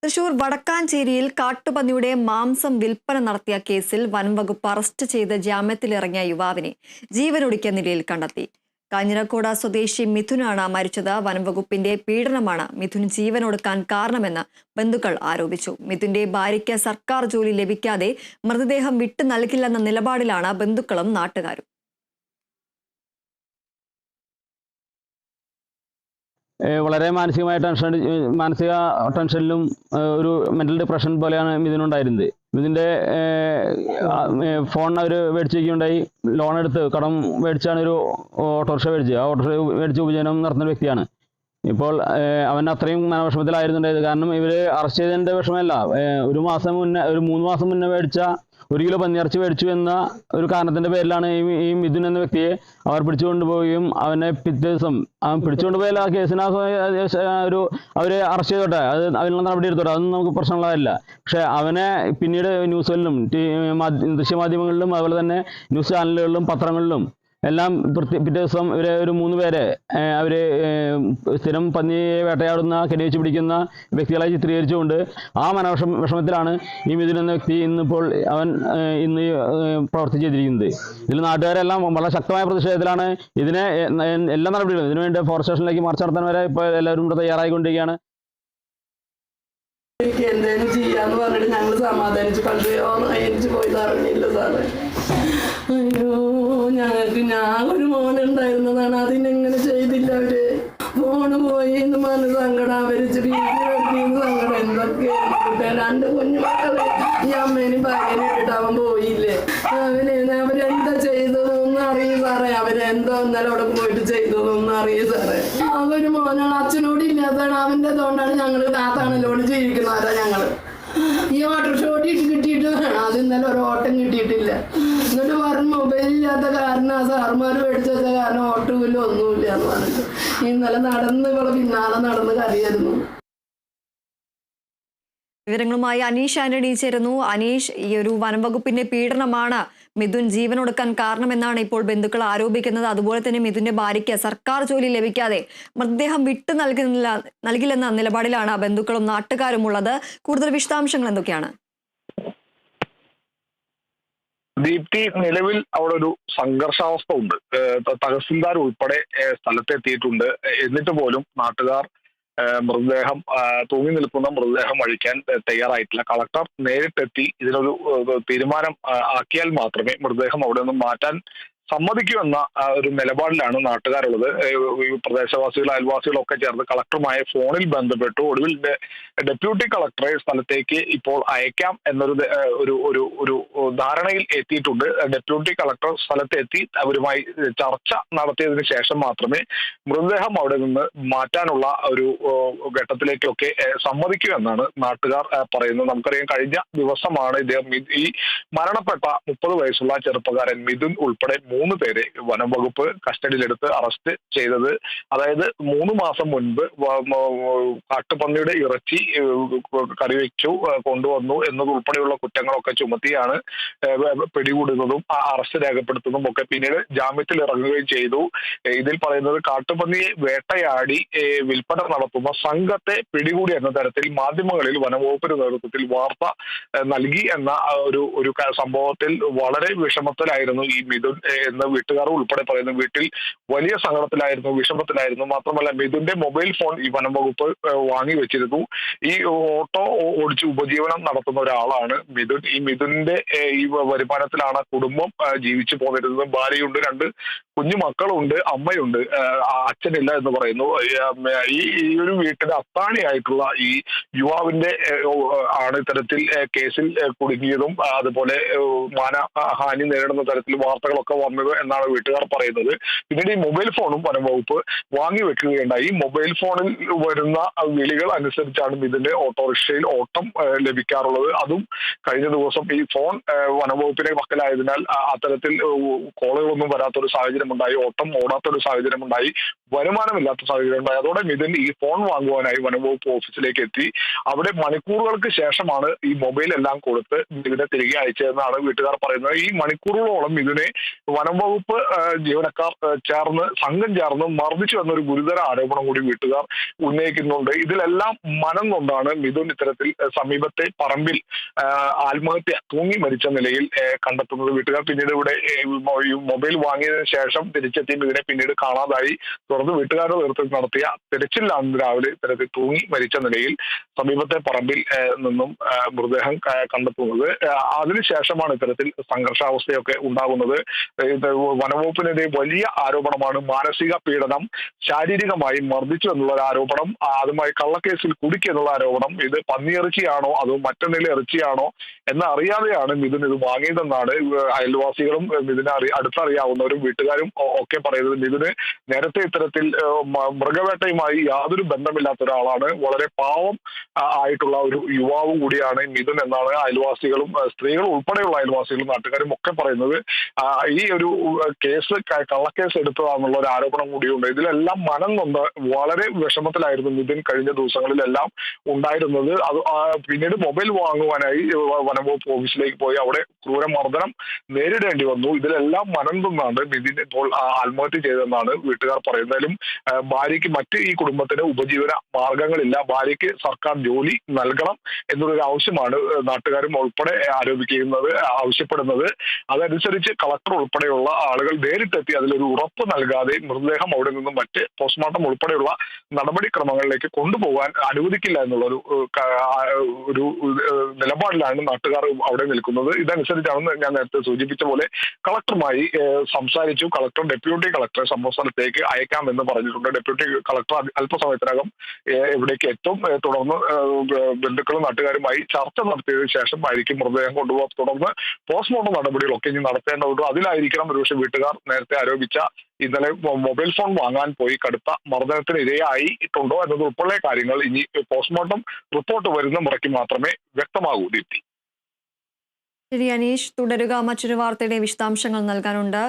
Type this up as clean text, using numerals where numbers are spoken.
തൃശൂർ വടക്കാഞ്ചേരിയിൽ കാട്ടുപന്നിയുടെ മാംസം വിൽപ്പന നടത്തിയ കേസിൽ വനംവകുപ്പ് അറസ്റ്റ് ചെയ്ത് ജാമ്യത്തിലിറങ്ങിയ യുവാവിനെ ജീവനൊടുക്കിയ നിലയിൽ കണ്ടെത്തി. കാഞ്ഞിരക്കോട് സ്വദേശി മിഥുനാണ് മരിച്ചത്. വനംവകുപ്പിന്റെ പീഡനമാണ് മിഥുൻ ജീവനൊടുക്കാൻ കാരണമെന്ന് ബന്ധുക്കൾ ആരോപിച്ചു. മിഥുന്റെ ഭാര്യയ്ക്ക് സർക്കാർ ജോലി ലഭിക്കാതെ മൃതദേഹം വിട്ടു നൽകില്ലെന്ന നിലപാടിലാണ് ബന്ധുക്കളും നാട്ടുകാരും. വളരെ മാനസിക ടെൻഷനിലും ഒരു മെൻ്റൽ ഡിപ്രഷൻ പോലെയാണ് ഇതിനുണ്ടായിരുന്നത്. ഇതിൻ്റെ ഫോൺ അവർ മേടിച്ചിരിക്കുകയുണ്ടായി. ലോൺ എടുത്ത് കടം മേടിച്ചാണ് ഒരു ഓട്ടോറിക്ഷ മേടിച്ചത്. ആ ഓട്ടോറിക്ഷ മേടിച്ച് ഉപജീവനം നടത്തുന്ന വ്യക്തിയാണ്. ഇപ്പോൾ അവൻ അത്രയും മനവിഷമത്തിലായിരുന്നുണ്ടായത്. കാരണം ഇവർ അറസ്റ്റ് ചെയ്തതിൻ്റെ വിഷമമല്ല, ഒരു 3 മാസം മുന്നേ മേടിച്ച 1 കിലോ പന്നിയിറച്ചി മേടിച്ചു എന്ന ഒരു കാരണത്തിൻ്റെ പേരിലാണ് ഈ മിഥുൻ എന്ന വ്യക്തിയെ അവർ പിടിച്ചുകൊണ്ടുപോവുകയും അവനെ പിറ്റേ ദിവസം അവൻ പിടിച്ചുകൊണ്ടുപോയാൽ ആ കേസിന് അവരെ അറസ്റ്റ് ചെയ്തോട്ടെ, അത് അതിനുള്ള നടപടി എടുത്തോട്ടെ, അതൊന്നും നമുക്ക് പ്രശ്നമുള്ളതല്ല. പക്ഷേ അവനെ പിന്നീട് ന്യൂസുകളിലും ദൃശ്യമാധ്യമങ്ങളിലും അതുപോലെ തന്നെ ന്യൂസ് ചാനലുകളിലും പത്രങ്ങളിലും എല്ലാം പിറ്റേ ദിവസം ഇവരെ ഒരു 3 പേരെ അവർ സ്ഥിരം പന്നിയെ വേട്ടയാടുന്ന കെണിവെച്ച് പിടിക്കുന്ന വ്യക്തികളായി ചിത്രീകരിച്ചുകൊണ്ട് ആ വിഷമത്തിലാണ് ഈ മിഥുൻ എന്ന വ്യക്തി ഇന്നിപ്പോൾ ഇന്ന് പ്രവർത്തി ചെയ്തിരിക്കുന്നത്. ഇതിൽ നാട്ടുകാരെല്ലാം വളരെ ശക്തമായ പ്രതിഷേധത്തിലാണ്. ഇതിനെ എല്ലാ നടപടികളും ഇതിനുവേണ്ടി ഫോറസ്റ്റ് സ്റ്റേഷനിലേക്ക് മാർച്ച് നടത്താൻ വരെ ഇപ്പോൾ എല്ലാവരും ഇവിടെ തയ്യാറായിക്കൊണ്ടിരിക്കുകയാണ്. എന്തെങ്കിലും ചെയ്യാന്ന് പറഞ്ഞിട്ട് ഞങ്ങൾ സമാധാനിച്ച് പണ്ട് പോയി അറിഞ്ഞില്ല സാറേ. അയ്യോ, ഞാൻ ഒരു മോനുണ്ടായിരുന്നതാണ്, അതിനെങ്ങനെ ചെയ്തില്ല അവര്. ഫോണ് പോയി എന്ന് പറഞ്ഞ സങ്കടം, അവര് വീട്ടിലെത്തിയെന്ന് സങ്കടം. എന്തൊക്കെയാണ് 2 കുഞ്ഞുമക്കളെ ഈ അമ്മേനും ഭാര്യനും ഇട്ടിട്ട് അവൻ പോയില്ലേ. അവരെന്താ ചെയ്തതെന്ന് അറിയും സാറേ. അവരെന്തോ ഇന്നലെ അവിടെ പോയിട്ട് ചെയ്തതെന്ന് അറിയും സാറേ. അവര് മോനാണ്, അച്ഛനോട് ഇല്ലാത്തതാണ്. അവൻ്റെ അതുകൊണ്ടാണ് ഞങ്ങൾ താത്താണല്ലോട് ജീവിക്കുന്നവരാ ഞങ്ങള്. ഈ ഓട്ടോറിക്ഷ ഓടിയിട്ട് കിട്ടിയിട്ട് വേണം, അത് ഇന്നലെ ഒരു ഓട്ടം കിട്ടിയിട്ടില്ല. എന്നിട്ട് പറഞ്ഞു മൊബൈലില്ലാത്ത കാരണം ആ സാറുമാർ മേടിച്ചു വെച്ച കാരണം ഓട്ടോയില്ല ഒന്നുമില്ല എന്ന് പറഞ്ഞിട്ട് ഇന്നലെ ഇവിടെ പിന്നാലെ നടന്ന് കറിയായിരുന്നു. വിവരങ്ങളുമായി അനീഷ് ആന്റണി ചേരുന്നു. അനീഷ്, ഈ ഒരു വനംവകുപ്പിന്റെ പീഡനമാണ് മിഥുൻ ജീവനൊടുക്കാൻ കാരണമെന്നാണ് ഇപ്പോൾ ബന്ധുക്കൾ ആരോപിക്കുന്നത്. അതുപോലെ തന്നെ മിഥുന്റെ ഭാര്യയ്ക്ക് സർക്കാർ ജോലി ലഭിക്കാതെ മൃതദേഹം വിട്ടു നൽകില്ലെന്ന നിലപാടിലാണ് ബന്ധുക്കളും നാട്ടുകാരും ഉള്ളത്. കൂടുതൽ വിശദാംശങ്ങൾ എന്തൊക്കെയാണ്? ദീപ്തി, നിലവിൽ അവിടെ ഒരു സംഘർഷാവസ്ഥ ഉണ്ട്. തഹസിൽദാർ ഉൾപ്പെടെ സ്ഥലത്തെത്തിയിട്ടുണ്ട്. എന്നിട്ട് പോലും നാട്ടുകാർ മൃതദേഹം തൂങ്ങി നിൽക്കുന്ന മൃതദേഹം അഴിക്കാൻ തയ്യാറായിട്ടില്ല. കളക്ടർ നേരിട്ടെത്തി ഇതിനൊരു തീരുമാനം ആക്കിയാൽ മാത്രമേ മൃതദേഹം അവിടെ നിന്നും മാറ്റാൻ സമ്മതിക്കൂ എന്ന ഒരു നിലപാടിലാണ് നാട്ടുകാരുള്ളത്. പ്രദേശവാസികൾ അയൽവാസികളൊക്കെ ചേർന്ന് കളക്ടറുമായി ഫോണിൽ ബന്ധപ്പെട്ടു. ഒടുവിൽ ഡെപ്യൂട്ടി കളക്ടറെ സ്ഥലത്തേക്ക് ഇപ്പോൾ അയക്കാം എന്നൊരു ഒരു ധാരണയിൽ എത്തിയിട്ടുണ്ട്. ഡെപ്യൂട്ടി കളക്ടർ സ്ഥലത്തെത്തി അവരുമായി ചർച്ച നടത്തിയതിനു ശേഷം മാത്രമേ മൃതദേഹം അവിടെ നിന്ന് മാറ്റാനുള്ള ഒരു ഘട്ടത്തിലേക്കൊക്കെ സമ്മതിക്കൂ എന്നാണ് നാട്ടുകാർ പറയുന്നത്. നമുക്കറിയാം, കഴിഞ്ഞ ദിവസമാണ് ഈ മരണപ്പെട്ട 30 വയസ്സുള്ള ചെറുപ്പക്കാരൻ മിഥുൻ ഉൾപ്പെടെ 3 പേരെ വനം വകുപ്പ് കസ്റ്റഡിയിലെടുത്ത് അറസ്റ്റ് ചെയ്തത്. അതായത് 3 മാസം മുൻപ് കാട്ടുപന്നിയുടെ ഇറച്ചി കറിവെച്ചു കൊണ്ടുവന്നു എന്നതുൾപ്പെടെയുള്ള കുറ്റങ്ങളൊക്കെ ചുമത്തിയാണ് പിടികൂടുന്നതും അറസ്റ്റ് രേഖപ്പെടുത്തുന്നതും ഒക്കെ. പിന്നീട് ജാമ്യത്തിൽ ഇറങ്ങുകയും ചെയ്തു. ഇതിൽ പറയുന്നത് കാട്ടുപന്നിയെ വേട്ടയാടി വിൽപ്പന നടത്തുന്ന സംഘത്തെ പിടികൂടി എന്ന തരത്തിൽ മാധ്യമങ്ങളിൽ വനംവകുപ്പിന്റെ നേതൃത്വത്തിൽ വാർത്ത നൽകി എന്ന ഒരു സംഭവത്തിൽ വളരെ വിഷമത്തിലായിരുന്നു ഈ മിഥുൻ എന്ന് വീട്ടുകാർ ഉൾപ്പെടെ പറയുന്നു. വീട്ടിൽ വലിയ സങ്കടത്തിലായിരുന്നു, വിഷമത്തിലായിരുന്നു. മാത്രമല്ല, മിഥുന്റെ മൊബൈൽ ഫോൺ ഈ വനം വകുപ്പ് വാങ്ങി വെച്ചിരുന്നു. ഈ ഓട്ടോ ഓടിച്ച് ഉപജീവനം നടത്തുന്ന ഒരാളാണ് മിഥുൻ. ഈ മിഥുന്റെ ഈ വരുമാനത്തിലാണ് കുടുംബം ജീവിച്ചു പോന്നിരുന്നത്. ഭാര്യയുണ്ട്, 2 കുഞ്ഞു മക്കളുണ്ട്, അമ്മയുണ്ട്, അച്ഛനില്ല എന്ന് പറയുന്നു. ഈ ഒരു വീട്ടിലെ അത്താണിയായിട്ടുള്ള ഈ യുവാവിന്റെ ആണ് ഇത്തരത്തിൽ കേസിൽ കുടുങ്ങിയതും അതുപോലെ മാനഹാനി നേരിടുന്ന തരത്തിൽ വാർത്തകളൊക്കെ വന്നത് എന്നാണ് വീട്ടുകാർ പറയുന്നത്. പിന്നീട് ഈ മൊബൈൽ ഫോണും വനം വകുപ്പ് വാങ്ങി വെക്കുകയുണ്ടായി. ഈ മൊബൈൽ ഫോണിൽ വരുന്ന വിളികൾ അനുസരിച്ചാണ് ഇതിന്റെ ഓട്ടോറിക്ഷയിൽ ഓട്ടം ലഭിക്കാറുള്ളത്. അതും കഴിഞ്ഞ ദിവസം ഈ ഫോൺ വനം വകുപ്പിന്റെ പക്കലായതിനാൽ അത്തരത്തിൽ കോളുകളൊന്നും വരാത്തൊരു സാഹചര്യം സാഹചര്യമുണ്ടായി, ഓട്ടം ഓടാത്തൊരു സാഹചര്യമുണ്ടായി, വരുമാനമില്ലാത്ത സാഹചര്യം ഉണ്ടായി. അതോടെ മിഥുൻ ഈ ഫോൺ വാങ്ങുവാനായി വനംവകുപ്പ് ഓഫീസിലേക്ക് എത്തി. അവിടെ മണിക്കൂറുകൾക്ക് ശേഷമാണ് ഈ മൊബൈൽ എല്ലാം കൊടുത്ത് മിഥുനെ തിരികെ അയച്ചതെന്നാണ് വീട്ടുകാർ പറയുന്നത്. ഈ മണിക്കൂറുകളോളം മിഥുനെ വനംവകുപ്പ് ജീവനക്കാർ സംഘം ചേർന്ന് മർദ്ദിച്ചു എന്നൊരു ഗുരുതര ആരോപണം കൂടി വീട്ടുകാർ ഉന്നയിക്കുന്നുണ്ട്. ഇതിലെല്ലാം മനം കൊണ്ടാണ് മിഥുൻ ഇത്തരത്തിൽ സമീപത്തെ പറമ്പിൽ ആത്മഹത്യ തൂങ്ങി മരിച്ച നിലയിൽ കണ്ടെത്തുന്നത്. വീട്ടുകാർ പിന്നീട് ഇവിടെ മൊബൈൽ വാങ്ങിയതിനു ശേഷം തിരിച്ചെത്തി മിഥുനെ പിന്നീട് കാണാതായി. തുടർന്ന് വീട്ടുകാരുടെ നേതൃത്വത്തിൽ നടത്തിയ തിരച്ചിലാണ് രാവിലെ ഇത്തരത്തിൽ തൂങ്ങി മരിച്ച നിലയിൽ സമീപത്തെ പറമ്പിൽ നിന്നും മൃതദേഹം കണ്ടെത്തുന്നത്. അതിനുശേഷമാണ് ഇത്തരത്തിൽ സംഘർഷാവസ്ഥയൊക്കെ ഉണ്ടാകുന്നത്. വനംവകുപ്പിനെതിരെ വലിയ ആരോപണമാണ് മാനസിക പീഡനം, ശാരീരികമായി മർദ്ദിച്ചു എന്നുള്ള ഒരു ആരോപണം, അതുമായി കള്ളക്കേസിൽ കുടുക്കി എന്നുള്ള ആരോപണം. ഇത് പന്നിയിറച്ചിയാണോ അതോ മറ്റെന്തെങ്കിലും ഇറച്ചിയാണോ എന്നറിയാതെയാണ് മിഥുൻ ഇത് വാങ്ങിയതെന്നാണ് അയൽവാസികളും മിഥുനെ അടുത്തറിയാവുന്നവരും വീട്ടുകാരും ഒക്കെ പറയുന്നത്. മിഥുന് നേരത്തെ ഇത്തരത്തിൽ മൃഗവേട്ടയുമായി യാതൊരു ബന്ധമില്ലാത്ത ഒരാളാണ്. വളരെ പാവം ആയിട്ടുള്ള ഒരു യുവാവും കൂടിയാണ് മിഥുൻ എന്നാണ് അയൽവാസികളും സ്ത്രീകളും ഉൾപ്പെടെയുള്ള അയൽവാസികളും നാട്ടുകാരും ഒക്കെ പറയുന്നത്. ഈ ഒരു കള്ളക്കേസ് എടുത്തതാണെന്നുള്ള ഒരു ആരോപണം കൂടിയുണ്ട്. ഇതിലെല്ലാം മനം നൊന്ന് വളരെ വിഷമത്തിലായിരുന്നു മിഥുൻ കഴിഞ്ഞ ദിവസങ്ങളിലെല്ലാം ഉണ്ടായിരുന്നത്. അത് പിന്നീട് മൊബൈൽ വാങ്ങുവാനായി വനംവകുപ്പ് ഓഫീസിലേക്ക് പോയി അവിടെ ക്രൂരമർദ്ദനം നേരിടേണ്ടി വന്നു. ഇതിലെല്ലാം മനം നൊന്നാണ് മിഥുൻ ഇപ്പോൾ ആത്മഹത്യ ചെയ്തതെന്നാണ് വീട്ടുകാർ പറയുന്നതിലും. ഭാര്യയ്ക്ക് ഈ കുടുംബത്തിന് ഉപജീവന മാർഗങ്ങളില്ല, ഭാര്യയ്ക്ക് സർക്കാർ ജോലി നൽകണം എന്നുള്ളൊരു ആവശ്യമാണ് നാട്ടുകാരും ഉൾപ്പെടെ ആവശ്യപ്പെടുന്നത്. അതനുസരിച്ച് കളക്ടർ ഉൾപ്പെടെയുള്ള ആളുകൾ നേരിട്ടെത്തി അതിലൊരു ഉറപ്പ് നൽകാതെ മൃതദേഹം അവിടെ നിന്നും മറ്റ് പോസ്റ്റ്മോർട്ടം ഉൾപ്പെടെയുള്ള നടപടിക്രമങ്ങളിലേക്ക് കൊണ്ടുപോകാൻ അനുവദിക്കില്ല എന്നുള്ള ഒരു നിലപാടിലാണ് നാട്ടുകാർ അവിടെ നിൽക്കുന്നത്. ഇതനുസരിച്ചാണ് ഞാൻ നേരത്തെ സൂചിപ്പിച്ച പോലെ കളക്ടറുമായി സംസാരിച്ചു. കളക്ടർ ഡെപ്യൂട്ടി കളക്ടറെ സംഭവ സ്ഥലത്തേക്ക് അയക്കാമെന്ന് പറഞ്ഞിട്ടുണ്ട്. ഡെപ്യൂട്ടി കളക്ടർ അല്പസമയത്തിനകം ഇവിടേക്ക് എത്തും. തുടർന്ന് ബന്ധുക്കളും നാട്ടുകാരുമായി ചർച്ച നടത്തിയതിനു ശേഷം ആയിരിക്കും മൃതദേഹം കൊണ്ടുപോകാൻ. തുടർന്ന് പോസ്റ്റ്മോർട്ടം നടപടികളൊക്കെ ഇനി നടത്തേണ്ടതുണ്ട്. അതിലായിരിക്കണം ഒരുപക്ഷെ വീട്ടുകാർ നേരത്തെ ആരോപിച്ച ഇന്നലെ മൊബൈൽ ഫോൺ വാങ്ങാൻ പോയി കടുത്ത മർദ്ദനത്തിന് ഇരയായിട്ടുണ്ടോ എന്നത് ഉൾപ്പെടെ കാര്യങ്ങൾ ഇനി പോസ്റ്റ്മോർട്ടം റിപ്പോർട്ട് വരുന്ന മുറയ്ക്ക് മാത്രമേ വ്യക്തമാകൂ. ദീപ്തി. ശരി അനീഷ്, തുടരുക. മറ്റൊരു വാർത്തയുടെ വിശദാംശങ്ങൾ നൽകാനുണ്ട്.